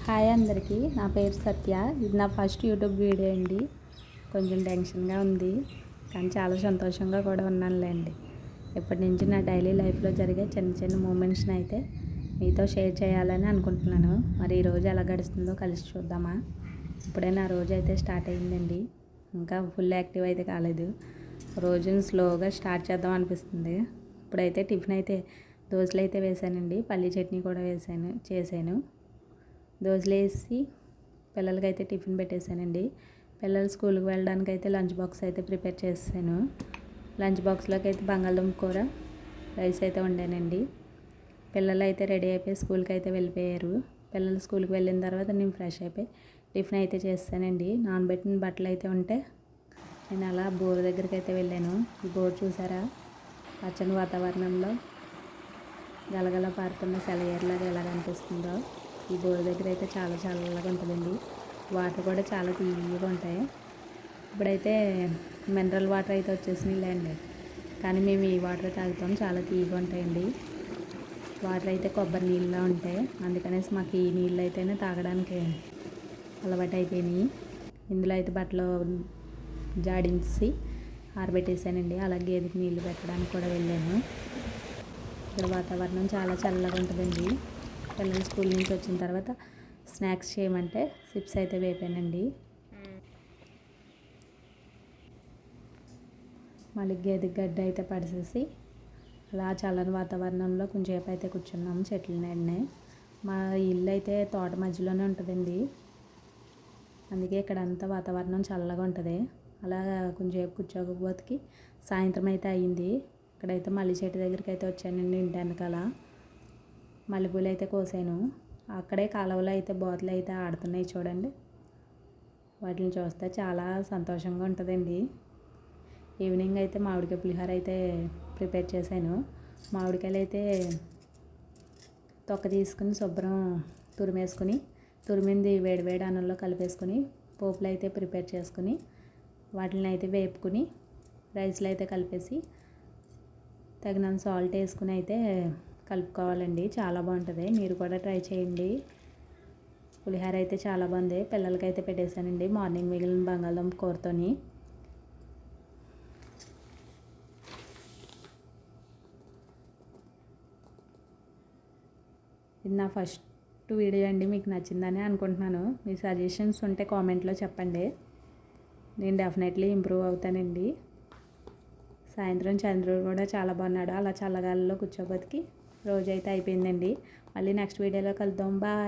Hi అందరికీ, నా పేరు సత్య. ఇది నా ఫస్ట్ యూట్యూబ్ వీడియో అండి. కొంచెం టెన్షన్గా ఉంది, కానీ చాలా సంతోషంగా కూడా ఉన్నానులేండి. ఇప్పటి నుంచి నా డైలీ లైఫ్లో జరిగే చిన్న చిన్న మూమెంట్స్ని అయితే మీతో షేర్ చేయాలని అనుకుంటున్నాను. మరి ఈరోజు ఎలా గడుస్తుందో కలిసి చూద్దామా? ఇప్పుడే నా రోజు అయితే స్టార్ట్ అయిందండి. ఇంకా ఫుల్ యాక్టివ్ అయితే కాలేదు. రోజుని స్లోగా స్టార్ట్ చేద్దాం అనిపిస్తుంది. ఇప్పుడైతే టిఫిన్ అయితే దోశలు అయితే వేసానండి. పల్లీ చట్నీ కూడా చేశాను. దోశలు వేసి పిల్లలకైతే టిఫిన్ పెట్టేశానండి. పిల్లలు స్కూల్కి వెళ్ళడానికి అయితే లంచ్ బాక్స్ అయితే ప్రిపేర్ చేశాను. లంచ్ బాక్స్లోకి అయితే బంగాళదుంప కూర, రైస్ అయితే వండానండి. పిల్లలు అయితే రెడీ అయిపోయి స్కూల్కి అయితే వెళ్ళిపోయారు. పిల్లలు స్కూల్కి వెళ్ళిన తర్వాత నేను ఫ్రెష్ అయిపోయి టిఫిన్ అయితే చేస్తానండి. నానబెట్టిన బట్టలు అయితే ఉంటే నేను అలా బోర్ దగ్గరికి అయితే వెళ్ళాను. ఈ బోర్ చూసారా? పచ్చని వాతావరణంలో గలగల పారుతున్న సెలయేరులాగా ఎలా కనిపిస్తుందో. ఈ బోర్ దగ్గర అయితే చాలా చల్లగా ఉంటుందండి. వాటర్ కూడా చాలా తీయగా ఉంటాయి. ఇప్పుడైతే మినరల్ వాటర్ అయితే వచ్చేసినాయిలేండి, కానీ మేము ఈ వాటర్ తాగుతాం. చాలా తీయగా ఉంటాయండి. వాటర్ అయితే కొబ్బరి నీళ్ళలా ఉంటాయి. అందుకనేసి మాకు ఈ నీళ్ళు అయితేనే తాగడానికి అలవాటు అయిపోయినాయి. ఇందులో అయితే బట్టలు జాడించి ఆరబెట్టేసానండి. అలాగే గేదెకి నీళ్ళు పెట్టడానికి కూడా వెళ్ళాను. ఇక్కడ వాతావరణం చాలా చల్లగా ఉంటుందండి. పిల్లలు స్కూల్ నుంచి వచ్చిన తర్వాత స్నాక్స్ చేయమంటే చిప్స్ అయితే వేపానండి. మళ్ళీ గేదె గడ్డ అయితే పడిసేసి అలా చల్లని వాతావరణంలో కొంచెంసేపు అయితే కూర్చున్నాము చెట్ల నీడనే. మా ఇల్లు అయితే తోట మధ్యలోనే ఉంటుందండి. అందుకే ఇక్కడ అంతా వాతావరణం చల్లగా ఉంటుంది. అలా కొంచెంసేపు కూర్చోకపోతే సాయంత్రం అయితే అయ్యింది. ఇక్కడైతే మల్లె చెట్టు దగ్గరికి అయితే వచ్చానండి. ఇంటి వెనకాల మల్లెపూలు అయితే కోసాను. అక్కడే కాలువలో అయితే బోతలు అయితే ఆడుతున్నాయి చూడండి. వాటిని చూస్తే చాలా సంతోషంగా ఉంటుందండి. ఈవినింగ్ అయితే మామిడికాయ పులిహోర అయితే ప్రిపేర్ చేశాను. మామిడికాయలు అయితే తొక్క తీసుకుని శుభ్రం తురిమింది వేడివేడి అన్నంలో కలిపేసుకుని పోపులు అయితే ప్రిపేర్ చేసుకుని వాటిని అయితే వేపుకుని రైస్లో అయితే కలిపేసి తగినంత సాల్ట్ వేసుకుని అయితే కలుపుకోవాలండి. చాలా బాగుంటుంది. మీరు కూడా ట్రై చేయండి. పులిహోర అయితే చాలా బాగుంది. పిల్లలకైతే పెట్టేశానండి మార్నింగ్ మిగిలిన బంగాళదుంప కూరతోని. ఇది నా ఫస్ట్ వీడియో అండి. మీకు నచ్చిందని అనుకుంటున్నాను. మీ సజెషన్స్ ఉంటే కామెంట్లో చెప్పండి. నేను డెఫినెట్లీ ఇంప్రూవ్ అవుతానండి. సాయంత్రం చంద్రుడు కూడా చాలా బాగున్నాడు. అలా చల్లగాలిలో కూర్చోబతికి రోజు అయితే అయిపోయిందండి. మళ్ళీ నెక్స్ట్ వీడియోలో కలుద్దాం. బాయ్.